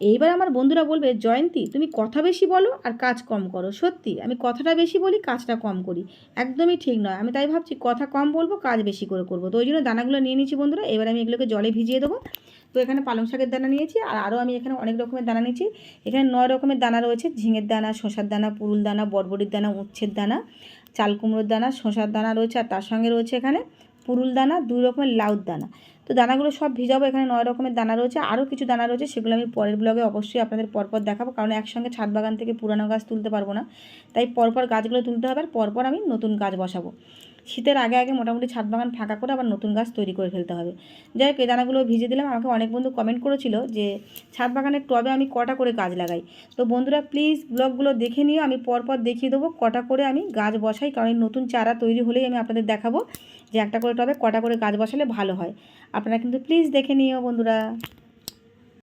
এইবার আমার বন্ধুরা বলবে, জয়ন্তী তুমি কথা বেশি বলো আর কাজ কম করো। সত্যি আমি কথাটা বেশি বলি, কাজটা কম করি। একদমই ঠিক নয়। আমি তাই ভাবছি কথা কম বলবো, কাজ বেশি করে করবো। তো ওই জন্য দানাগুলো নিয়ে নিচ্ছি বন্ধুরা। এবার আমি এগুলোকে জলে ভিজিয়ে দেবো। তো এখানে পালং শাকের দানা নিয়েছি, আর আরও আমি এখানে অনেক রকমের দানা নিয়েছি। এখানে 9 রকমের দানা রয়েছে। ঝিঙের দানা, শসার দানা, পুরুল দানা, বরবটির দানা, উচ্ছের দানা, চাল কুমড়োর দানা, শসার দানা রয়েছে, আর তার সঙ্গে রয়েছে এখানে পুরুল দানা, 2 রকমের লাউর দানা। তো দানাগুলো সব ভিজাবো। এখানে 9 রকমের দানা রয়েছে, আরও কিছু দানা রয়েছে, সেগুলো আমি পরের ব্লগে অবশ্যই আপনাদের পরপর দেখাবো, কারণ একসঙ্গে ছাদ বাগান থেকে পুরানো গাছ তুলতে পারবো না। তাই পরপর গাছগুলো তুলতে হবে, আর পরপর আমি নতুন গাছ বসাবো। শীতের আগে আগে মোটামুটি ছাদ বাগান ফাঁকা করে আবার নতুন গাছ তৈরি করে ফেলতে হবে। যাই হোক, এই দানাগুলো ভিজে দিলাম। আমাকে অনেক বন্ধু কমেন্ট করেছিল যে ছাদ বাগানের টবে আমি কটা করে গাছ লাগাই। তো বন্ধুরা প্লিজ ব্লগগুলো দেখে নিও, আমি পরপর দেখিয়ে দেবো কটা করে আমি গাছ বসাই, কারণ এই নতুন চারা তৈরি হলেই আমি আপনাদের দেখাবো যে একটা করে টবে কটা করে গাছ বসালে ভালো হয়। আপনারা কিন্তু প্লিজ দেখে নিও বন্ধুরা।